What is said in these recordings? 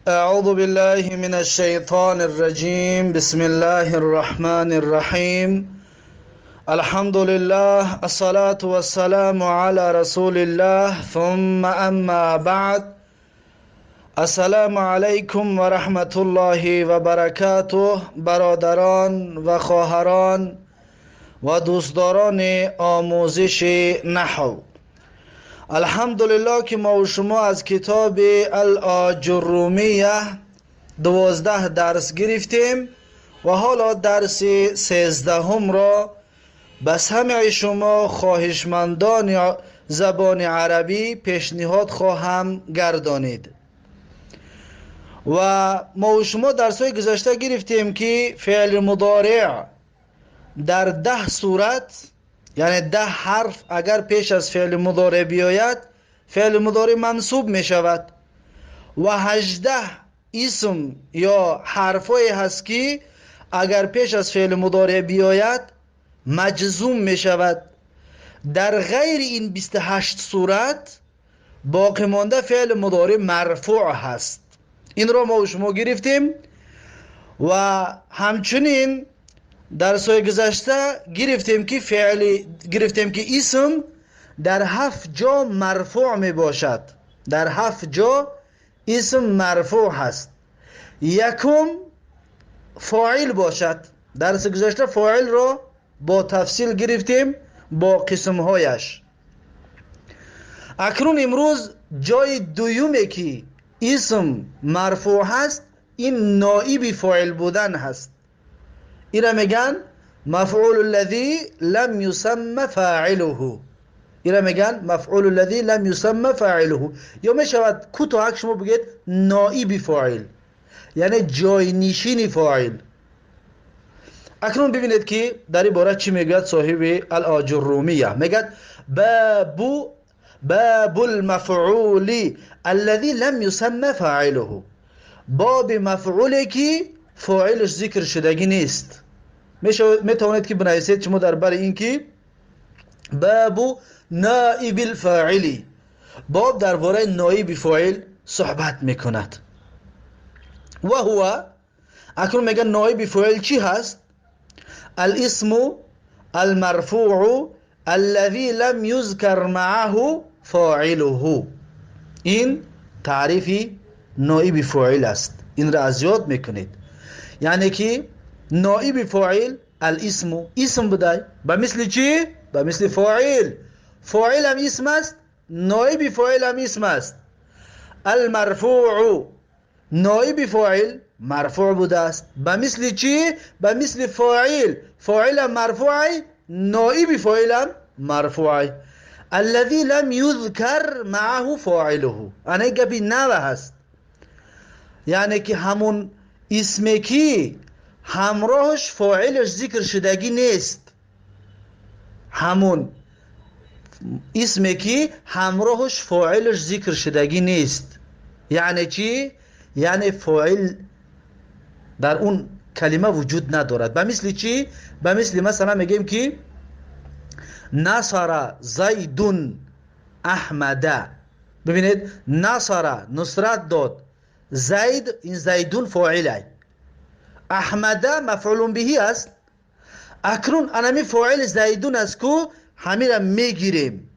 أعوذ بالله من الشيطان الرجيم. بسم الله الرحمن الرحيم. الحمد لله، الصلاة والسلام على رسول الله، ثم أما بعد. السلام علیکم و رحمت الله و برکاته. برادران و خواهران و دوستداران آموزش نحو، الحمدلله که ما و شما از کتاب الآجرومیه 12 درس گرفتیم و حالا درس 13 را به سمع شما خواهشمندان زبان عربی پیشنهاد خواهم گردانید. و ما و شما درس های گذشته گرفتیم که فعل مضارع در 10 صورت، یعنی 10 حرف اگر پیش از فعل مضارع بیاید، فعل مضارع منصوب می شود و 18 اسم یا حرفای هست که اگر پیش از فعل مضارع بیاید مجزوم می شود. در غیر این 28 صورت باقی مانده فعل مضارع مرفوع هست. این را ما و شما گرفتیم و همچنین درس‌های گذشته گرفتیم که اسم در 7 جا مرفوع می باشد. در 7 جا اسم مرفوع هست. یکم فاعل باشد. درس گذشته فاعل را با تفصیل گرفتیم با قسمهایش. اکنون امروز جای دویمی که اسم مرفوع هست، این نائب فاعل بودن هست. اینا میگن مفعول الذی لم یسمى فاعله. اینا میگن مفعول الذی لم یسمى فاعله، یا میشود کوتاه شما بگید نائب فاعل، یعنی جای نشین فاعل. اکنون ببینید که در این باره چی میگه صاحب الآجرومیه. میگه باب المفعول الذي لم يسمى فاعله. باب مفعولی که فاعلش ذکر شدگی نیست. میتوانید که بنویسید شما درباره این که باب نائب الفاعلی، باب درباره نائب فاعل صحبت میکند. و هو، اکنون میگه نائب فاعل چی هست؟ الاسم المرفوع الذي لم يذكر معه فاعله. این تعریف نائب فاعل است. این را از یاد میکنید. یعنی که نائب فاعل الاسم، اسم بدای به مثل چی؟ به مثل فاعل. فاعل هم اسم است، نائب فاعل هم اسم است. المرفوع، نائب فاعل مرفوع بوده است به مثل چی؟ به مثل فاعل. فاعل هم مرفوعی، نائب فاعل هم مرفوعی. الذي لم يذكر معه فاعله، انا گپی نو هست. یعنی که همون اسمی که همراهش فاعلش ذکر شدگی نیست. همون اسمی که همراهش فاعلش ذکر شدگی نیست. یعنی چی؟ یعنی فاعل در اون کلمه وجود ندارد. به مثل چی؟ به مثل مثلا میگیم که نصر زیدون احمد. ببینید نصر نصرت داد، زید این زیدون فاعله، احمد مفعول به است. اکنون انمی فاعل زیدون است که همین را میگیریم.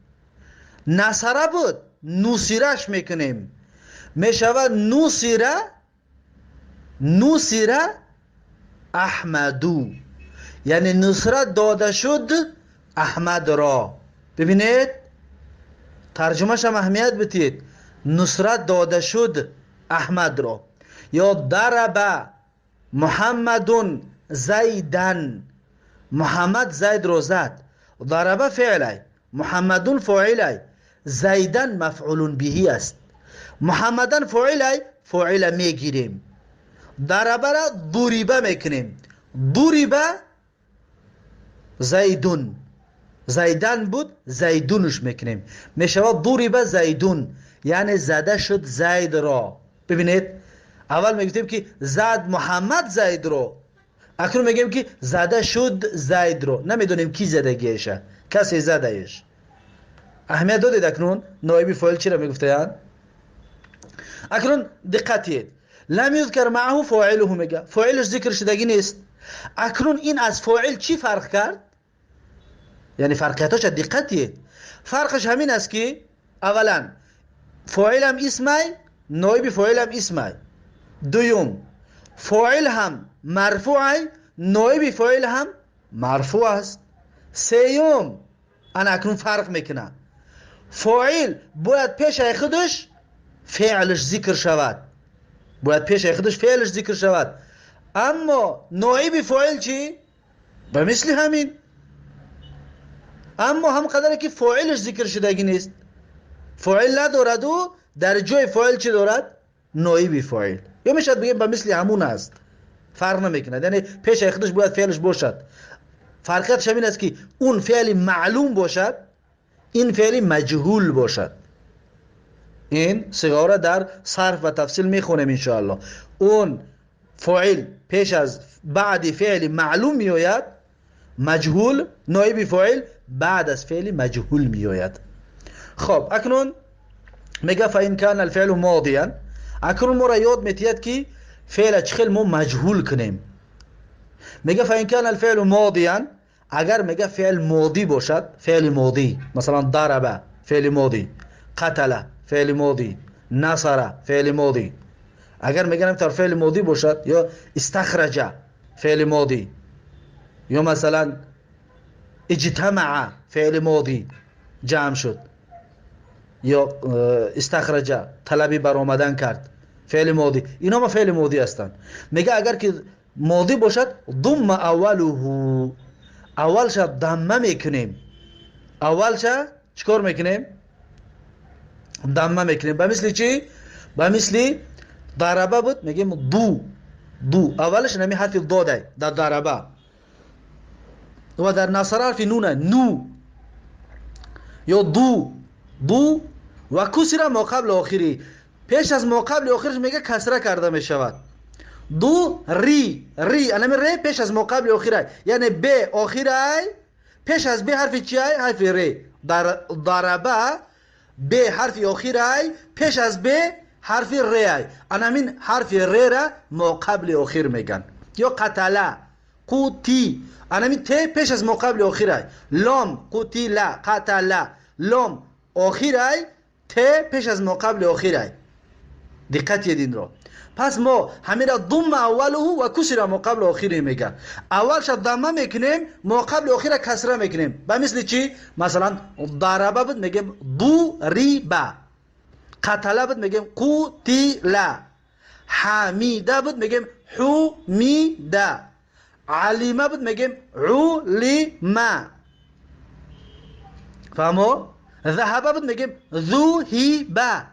نصره بود، نصیرش میکنیم، میشود نصره احمدو، یعنی نصرت داده شد احمد را. ببینید ترجمهش هم اهمیت بدید. نصرت داده شد احمد را. یا ضرب محمدون زیدن، محمد زید را زد. ضرب فعله، محمدون فاعله، زیدن مفعول به است. محمدن فاعله، فاعله میگیریم. ضرب را ضرب میکنیم، ضرب زیدون، زیدن بود زیدونش میکنیم، میشود ضرب زیدون، یعنی زده شد زید را. ببینید اول میگفتیم که زد محمد زید را، اکنون میگیم که زده شد زید را. نمیدونیم کی زدگیشه، کسی زدهش. اهمیت دادید اکنون نائب فاعل چی را میگفتند؟ اکنون دقت کنید. لم یذکر معه فاعله میگه فاعلش ذکر شدگی نیست. اکنون این از فاعل چی فرق کرد؟ یعنی فرقیتاش دقتیه. فرقش همین است که اولا فاعل هم اسمه، نایب فاعل هم اسمه. دوم فاعل هم مرفوعه، نایب فاعل هم مرفوع است. سیوم انا اکنون فرق میکنه، فاعل باید پیش خودش فعلش ذکر شود، باید پیش خودش فعلش ذکر شود. اما نایب فاعل چی؟ به مثل همین، اما هم قدره که فاعلش ذکر شدگی نیست، فاعل ندارد و در جای فاعل چی دارد؟ نایب فاعل. یا میشد بگیم به مثل همون است، فرق نمیکنه، یعنی پیش خودش باید فعلش باشد. فرقیتش همین است که اون فعل معلوم باشد، این فعل مجهول باشد. این صیغه را در صرف و تفصیل میخونیم انشاءالله. اون فاعل پیش از بعد فعل معلوم میآید مجهول، نایب فاعل بعد از فعل مجهول میآید. خب اکنون میگه فإن كان الفعل ماضيا، اکنون ما را یاد میتید که فعل چخیل ما مجهول کنیم. میگه فإن كان الفعل ماضيا، اگر میگه فعل ماضی باشد، فعل ماضی مثلا ضرب فعل ماضی، قتل فعل ماضی، نصر فعل ماضی، اگر میگن طرف فعل ماضی باشد، یا استخرج فعل ماضی، یا مثلا اجتمع فعل ماضی جمع شد، یا استخرج طلبی برآمدن کرد فعل ماضی، اینا ما فعل ماضی هستند. میگه اگر که ماضی باشد ضم اوله، اولش ضمه میکنیم، اولش چیکار میکنیم؟ ضمه میکنیم. به مثل چی؟ به مثل ضربه بود میگیم دو، دو اولش نمی حرف داده در ضربه، و در نصر حرف نونه نو، یا دو دو و کسر ما قبل آخری، پیش از ما قبل آخرش میگه کسره کرده میشود. دو ری، ری انمی ری پیش از ما قبل آخری، یعنی ب آخری پیش از ب حرف چی ای؟ حرف ری. در ضربه ب حرف آخری پیش از ب حرف ری ای، انمین حرف ری را ما قبل آخر میگن. یا قتله قوتی، انمین ت پیش از ما قبل آخر ای، لام قتیله قتله لام آخر ای، ت پیش از ما قبل آخر ای. دقت یدین را. پس ما همین را ضم اوله و کسر ما قبل آخری میگه. اولش ضمه میکنیم، ما قبل آخر کسره میکنیم. به مثل چی؟ مثلا ضربه بود میگیم ضریبه، قتله بود میگیم قتیله، حمیده بود میگیم حمیده، علیمه بود میگیم علیمه. فهمو؟ ذهبه بود میگیم ذهبه.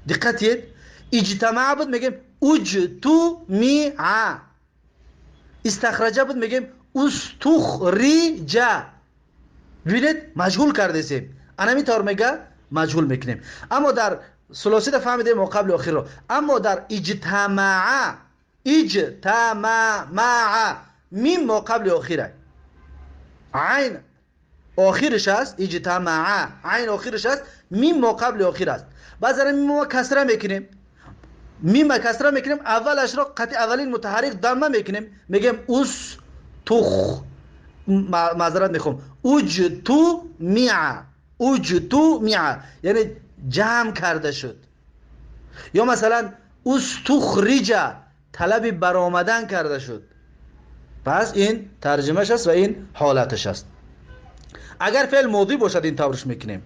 دقت ید. اجتماع بود میگیم اجتمع، استخرجه بود میگیم استخرجه. ببینید مجهول کردیم، انا میطور میگه مجهول میکنیم. اما در ثلاثی ده فهمیده ما قبل آخر رو. اما در اجتماع، اجتماع میم ما قبل آخره، عین آخرش است، اجتماع عین آخرش است، میم ما قبل آخر است. بعضی میم ما کسره میکنیم، میم کسره میکنیم، اولش را قطع اولین متحرک ضمه میکنیم، میگیم اس تخ، معذرت میخوام، اجتمع، اجتمع یعنی جمع کرده شد. یا مثلا استخرج طلب برآمدن کرده شد. پس این ترجمهش است و این حالتش است. اگر فعل ماضی باشد این طورش میکنیم.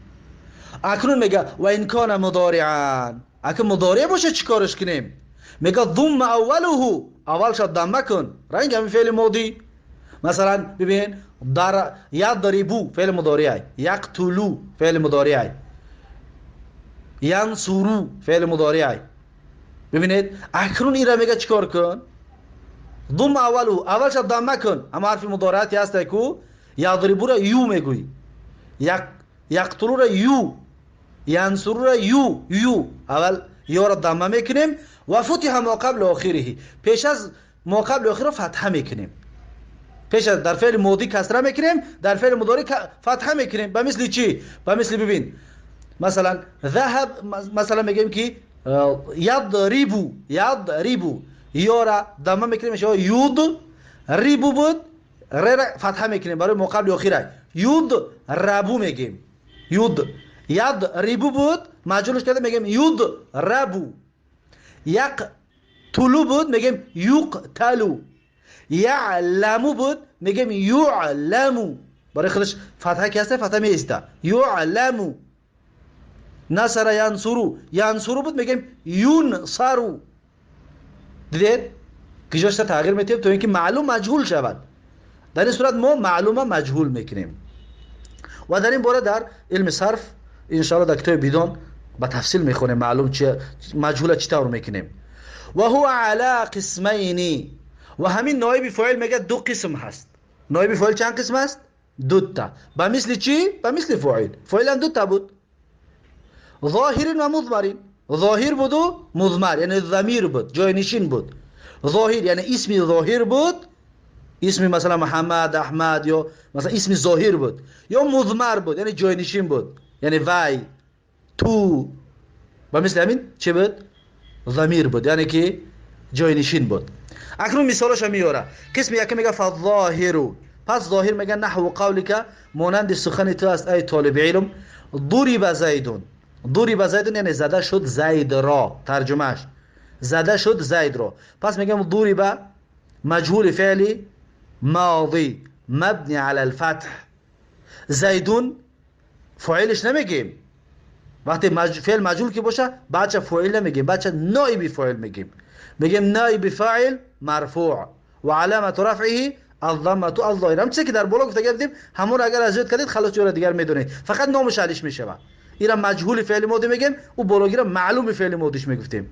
اکنون میگه و این کان مضارعا، اگه مضارع باشه چیکارش کنیم؟ میگه ضم اوله، اولش ضمه کن، رنگ همین فعل ماضی. مثلا ببین در یضربو فعل مضارع، یقتلو فعل مضارع، ینصرو فعل مضارع. ببینید اکنون این را میگه چیکار کن؟ ضم اولو، اولش ضمه کن، اما حرف مضارعاتی هست که یضربو را یو میگویی، یقتلو را یو، ینصرو را یو، یو اول یا را ضمه میکنیم و فتح ما قبل آخره، پیش از ما قبل آخر فتحه میکنیم. پیش از در فعل ماضی کسره میکنیم، در فعل مضارع فتحه میکنیم. به مثل چی؟ به مثل ببین مثلا ذهب، مثلا میگیم که یضربو یضربو یا را دمه میکنیم میشه یود ریبو بود ر را فتحه میکنیم برای مقابل اخیره یود ربو میگیم یود یضربو بود مجهولش کرده میگیم یود ربو یک طلو بود میگیم یقتلو یعلمو بود میگیم یعلمو برای خودش فتحه که هسته فتحه میسته یعلمو نصر ینصرو ینصرو بود میگیم ینصرو دیدید که جاشتا تغییر میتیم تو اینکه معلوم مجهول شود در این صورت ما معلومه مجهول میکنیم و در این باره در علم صرف انشاءالله در کتاب بیدان با تفصیل میخونیم معلوم مجهول چطور میکنیم و هو علی قسمینی و همین نایب فاعل میگه دو قسم هست نایب فاعل چند قسم هست؟ دوتا با مثل چی؟ با مثل فاعل فاعل هم دوتا بود ظاهر و مضمر ظاهر بود و مضمر یعنی ضمیر بود جای نشین بود ظاهر یعنی اسم ظاهر بود اسم مثلا محمد احمد یا مثلا اسم ظاهر بود یا مضمر بود یعنی جای نشین بود یعنی وای تو با مثل همین چه بود؟ ضمیر بود یعنی که جای نشین بود اکنون مثالش میاره قسم یکی میگه فالظاهر پس ظاهر میگه نحو قولک مانند سخن تو است ای طالب علم ضرب زیدون ضرب زیدون یعنی زده شد زید را ترجمهش زده شد زید را پس میگم ضرب مجهول فعلی ماضی مبنی على الفتح زیدون فاعلش نمیگیم وقتی فعل مجهول که باشه بچه فاعل نمیگیم بچه نائب فاعل میگیم نائب فاعل مرفوع و علامت رفعه الضمه الظاهره هم چیزی که در بالا گفته گفتیم همون اگر از یاد کردید خلاص جور دیگر میدونید فقط نامش علیش میشه اینا مجهول فعل ماضی میگیم و بالاگیر معلوم فعل ماضیش میگفتیم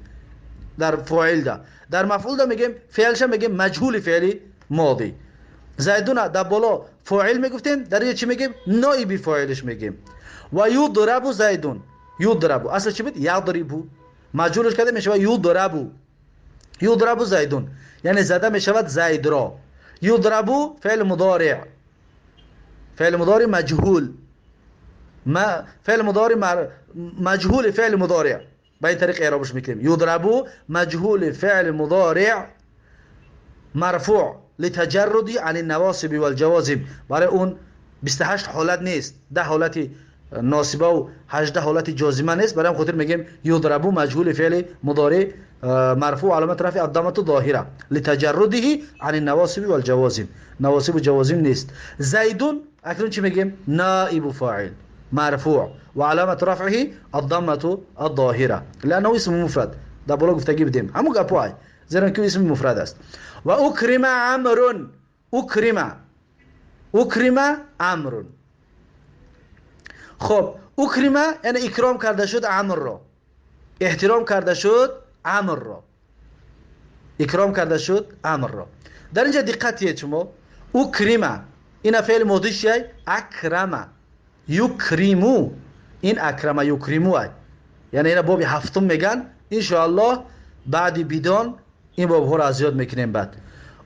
در فاعل ده در مفعول ده میگیم فعلش میگیم مجهول فعل ماضی زیدون در بالا فاعل میگفتیم در یه چی میگیم نائب فاعلش میگیم و یضرب زیدون یضرب اصلا چی بود یضرب مجهولش کرده میشه یضرب یضرب زیدون یعنی زده میشود زید را یضرب فعل مضارع فعل مضارع مجهول ما فعل مضارع مجهول فعل مضارع به این طریق اعرابش میکنیم یضرب مجهول فعل مضارع مرفوع لتجردی عن النواصب والجوازم برای اون 28 حالت نیست 10 حالت ناصبه و 18 حالت جازمه نیست برای هم خاطر میگیم یضرب مجهول فعل مضارع مرفوع علامت رفع الضمه ظاهره لتجرده عن النواصب والجوازم نواصب و جوازم نیست زیدون اکنون چی میگیم نائب فاعل مرفوع و علامت رفعه الضمه الظاهره لانه اسم مفرد در بالا گفتگی بدیم همون گپای زیرا که اسم مفرد است و اکرم عمرو اکرم عمرو خب اکرم یعنی اکرام کرده شد عمرو را احترام کرده شد عمرو را اکرام کرده شد عمرو را در اینجا دقت شما اکرم این فعل ماضیش چیه اکرم یکرمو این اکرم یکرمو یعنی این باب هفتم میگن ان شاء الله بعد بیدان این باب ها را از یاد میکنیم بعد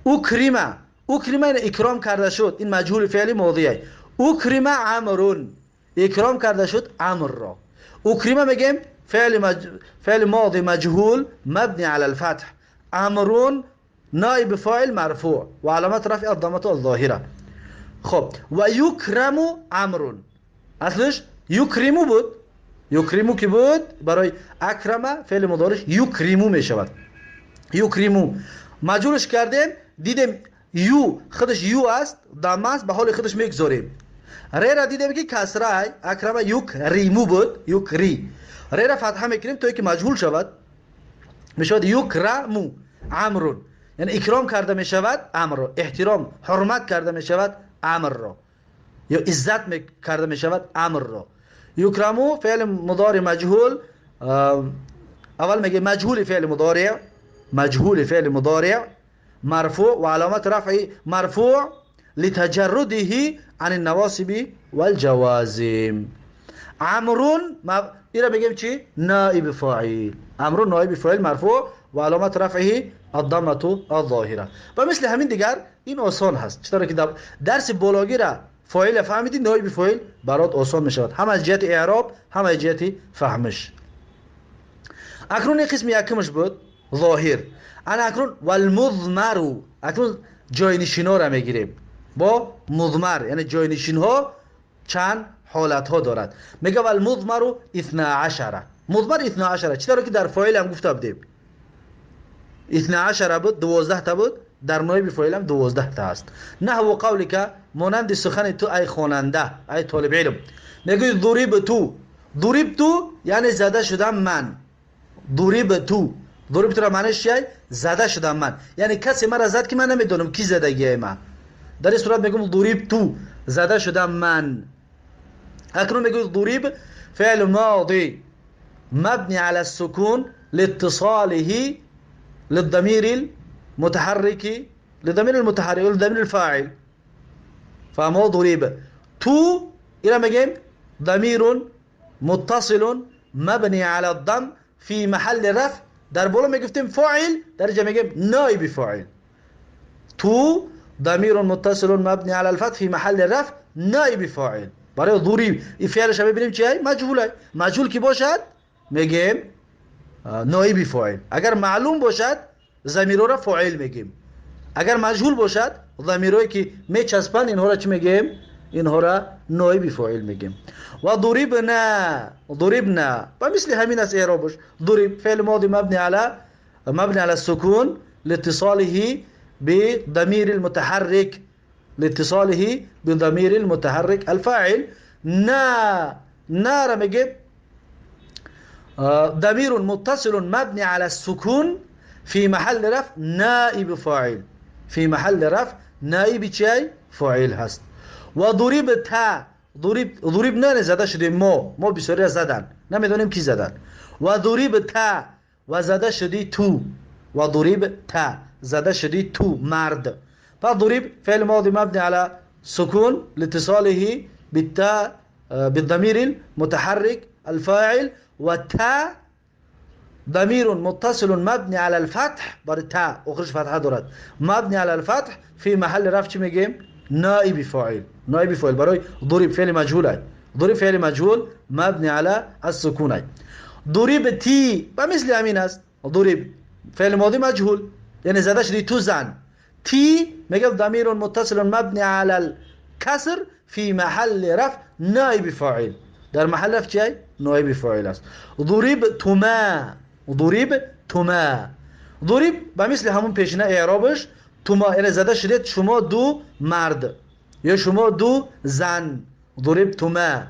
اکرم این اکرام کرده شد این مجهول فعلی ماضیه اکرم عمرو اکرام کرده شد عمرو را اکرم میگیم فعل ماضی مجهول مبنی على الفتح عمرو نائب فاعل مرفوع و علامت رفع الضمه الظاهره خب و یکرم عمرو اصلش یکرمو بود یکرمو که بود برای اکرم فعل مضارعش یکرمو میشود یکرمو مجهولش کردیم دیدیم یو خودش یو است ضمه است به حال خودش میگذاریم ری را دیدیم که کسره اکرم یکریمو بود یکری ری را فتحه میکنیم تا که مجهول شود میشود یکرمو عمرو یعنی اکرام کرده میشود عمرو احترام حرمت کرده میشود عمرو یا عزت کرده میشود عمرو یکرمو فعل مضارع مجهول اول میگه مجهول فعل مضارع مرفوع و علامت رفعه مرفوع لتجرده عن النواصب والجوازم عمرو اینا بگیم چی نائب فاعل عمرو نائب فاعل مرفوع و علامت رفعه الضمه الظاهره و مثل همین دیگر این آسان هست چطور که درس بالاگی را فاعل فهمیدی نائب فاعل برات آسان میشود هم از جهت اعراب هم از جهت فهمش اکنون این قسم یکمش بود ظاهر. انا اکنون والمضمر، اکنون جاینشین ها را میگیریم با مضمر، یعنی جاینشین ها چند حالت ها دارد. میگه والمضمر 12. مضمر 12 چطور که در فاعل هم گفته بودیم 12 بود، 12 تا بود، در نایب فاعل هم 12 تا است. نحو قولی که مانند سخن تو ای خواننده ای طالب علم. میگه ضریب تو یعنی زده شدم من. ضریب تو را معنیش چیه؟ زده شدم من، یعنی کسی مرا زد که من نمیدونم کی زدگی من. در این صورت میگم ضریب تو، زده شدم من. اکنون میگه ضریب فعل ماضی مبني على السكون لاتصاله للضمير المتحرك للضمير الفاعل. فما ضريب تو إلى مجيم ضمير متصل مبني على الضم في محل رفع. در بالا میگفتیم فاعل، در اینجا میگیم نائب فاعل. تو ضمير متصل مبني على الفتح في محل رفع نائب فاعل. برای ضریب این فعلش ببینیم چیه؟ مجهوله. مجهول کی باشد میگیم نائب فاعل. اگر معلوم باشد ضمیرها را فاعل میگیم. اگر مجهول باشد ضمیرایی که میچسبند اینها را چی میگیم؟ اینها را نائب فاعل میگیم. و ضربنا و مثل همین است اعرابش. ضرب فعل ماضی مبني على السكون لاتصاله بضمير المتحرك الفاعل. را میگیم ضمير متصل مبني على السكون في محل رفع نائب فاعل. في محل رفع نائب چی؟ فاعل هست. و ضریب نه زده شده ما بسیاری زدن نمیدونیم کی زدن. و ضریب تا و زده شدی تو. و ضریب تا زده شدی تو مرد. پس ضریب فعل ماضی مبني على سكون لاتصاله بالضمير المتحرك الفاعل. و تا ضمير متصل مبني على الفتح، برای تا آخرش فتحه دارد، مبني على الفتح في محل رفع چی میگیم؟ نائب فاعل. برای ضرب فعل مجهول است. ضرب فعل مجهول مبني على السكون است. ضرب تی و مثل همین است. ضرب فعل ماضی مجهول یعنی زده شدی تو زن. تی میگم ضمیر متصل مبني على الكسر في محل رفع نائب فاعل. در محل رفع چی؟ نائب فاعل است. ضرب توما. ضرب به مثل همون پیشینه اعرابش توما یعنی زده شدید شما دو مرد یا شما دو زن. ضرب توما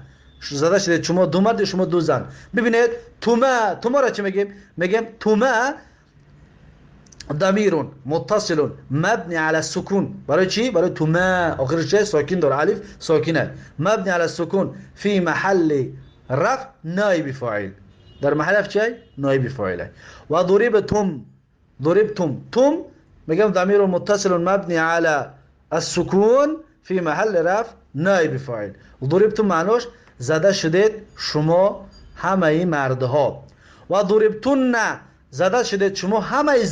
زده شدید شما دو مرد یا شما دو زن. ببینید توما را چی میگیم؟ میگیم توما ضمیر متصل مبني على السكون. برای چی؟ برای توما آخرش چه؟ ساکن داره، الف ساکنه. مبني على السكون في محل رفع نائب فاعل. در محل رفع چی؟ نائب فاعل. و ضربتم میگم ضمیر متصل مبني على السكون في محل رفع نائب فاعل. ضربتم معناش زده شدید شما همه مردها. و ضربتن زده شدید شما همه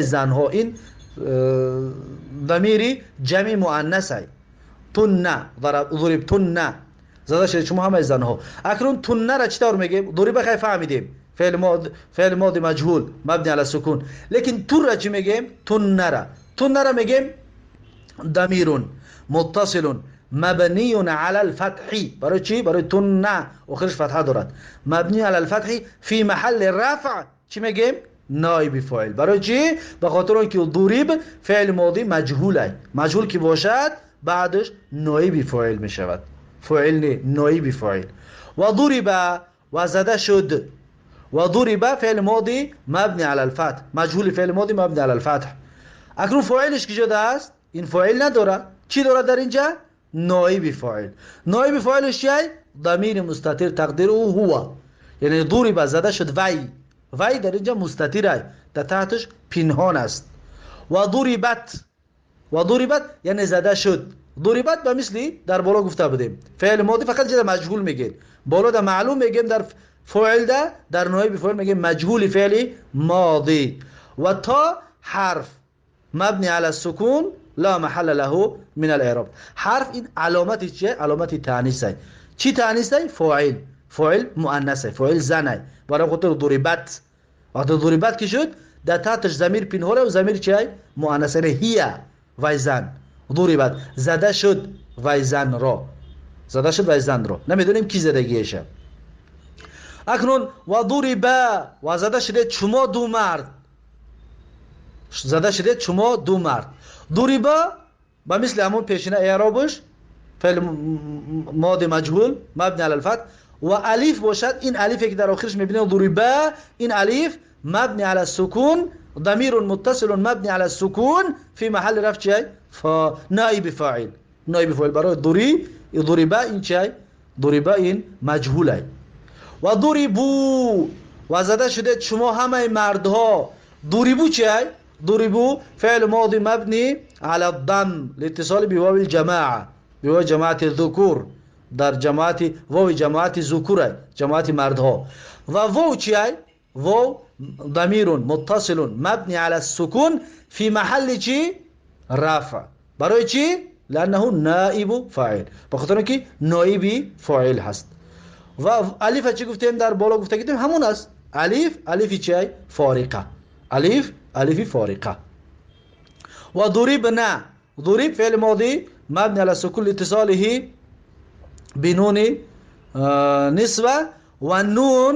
زنها. این ضمیری جمع مؤنث است. ضربتن زده شدید شما همه زنها. اکنون تن را چطور میگیم؟ ضرب خیلی فهمیدیم فعل ماضی مجهول مبنی علی السکون. لیکن تن را چی میگیم؟ تن را میگیم ضمیر متصل مبنی علی الفتح. برای چی؟ برای تن آخرش فتحه دارد. مبنی علی الفتح فی محل رفع چی میگیم؟ نائب فاعل. برای چی؟ به خاطر اینکه ضرب فعل ماضی مجهول است. مجهول کی باشد بعدش نائب فاعل می شود. فاعل نائب فاعل. و ضرب و زده شد. و ضرب فعل ماضی مبنی علی الفتح. مجهول فعل ماضی مبنی علی الفتح. اکنون فاعلش کجا است؟ این فاعل نداره. چی داره در اینجا؟ نائب فاعل. نائب فاعلش چیه؟ ضمیر مستتر تقدیر او هو. یعنی ضرب زده شد وی در اینجا مستتر است، در تحتش پنهان است. و ضربت یعنی زده شد. ضربت به مثلی در بالا گفته بودیم فعل ماضی فقط جدا مجهول میگیم، بالا در معلوم میگیم، در فاعل در نائب فاعل میگیم مجهول فعل ماضی. و تا حرف مبنی علی السکون لا محل له من الاعراب. حرف این علامتی چیه؟ علامتی تانیث است. چی تانیث است؟ فاعل مؤنثه، فاعل زنه. برای خاطر ضربت، وقتی ضربت که شد در تحتش ضمیر پنهانه و ضمیر چی مؤنثه، هی وای زن. ضربت زده شد وای زن را، زده شد وای زن را، نمیدونیم کی زدگیشه. اکنون و ضربا، و زده شده شما دو مرد، زده شده شما دو مرد. ضربا با مثل همون پیشینه اعرابش فعل ماضی مجهول مبنی علی الفتح و الف باشد. این الفی که در آخرش میبینید ضربا، این الف مبنی علی السکون، ضمیر متصل مبنی علی السکون فی محل رفع چی؟ نائب فاعل. نائب فاعل برای ضربا این چی؟ ضربا این مجهوله. و ضربو، و زده شده شما همه مردها. ضربو چی؟ ضربو فعل ماضی مبنی على الضم لاتصال بواو الجماعه، بواو جماعت الذکور، در جماعت واو جماعت ذکور، جماعت مردها. و واو چی؟ واو ضمیر متصل مبنی على السکون فی محل چی؟ رفع. برای چی؟ لانه نائب فاعل، بخاطر اینکه نائب فاعل هست. و الف چی گفتیم در بالا گفته گفتیم همون است. الف چی؟ فارقه. الف فارقه. و ضربنا، ضرب فعل ماضی مبني على السكون لاتصاله بنون نسبة والنون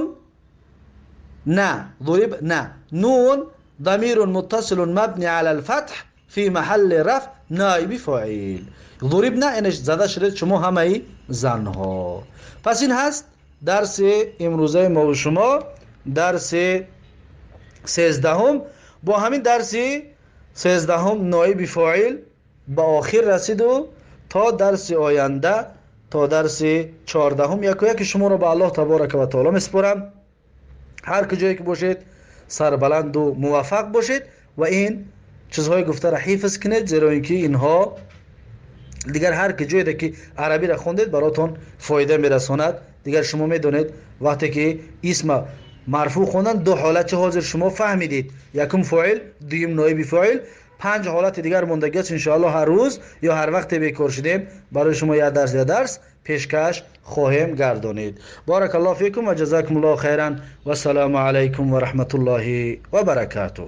ضربنا نون ضمير متصل مبني على الفتح في محل رفع نائب فاعل. ضربنا اینش زده شده شما همه زنها. پس این هست درس امروزه ما و شما، درس 13. با همین درس 13 نائب فاعل با آخر رسید و تا درس آینده، تا درس 14 یک شما رو به الله تبارک و تعالی میسپارم. هر کجایی که باشید سربلند و موفق باشید و این چیزهای گفته را حفظ کنید، زیرا اینکه اینها دیگر هر کجایی که عربی را خوندید براتون فایده میرساند. دیگر شما میدونید وقتی که اسم مرفوع خوندن دو حالت حاضر شما فهمیدید، یکم فاعل، دویم نائب فاعل. 5 حالت دیگر موندگی است. ان شاء الله هر روز یا هر وقت بیکار شدیم برای شما یا درس پیشکش خواهیم گردانید. بارک الله فیکم و جزاکم الله خیرا و السلام علیکم و رحمت الله و برکاته.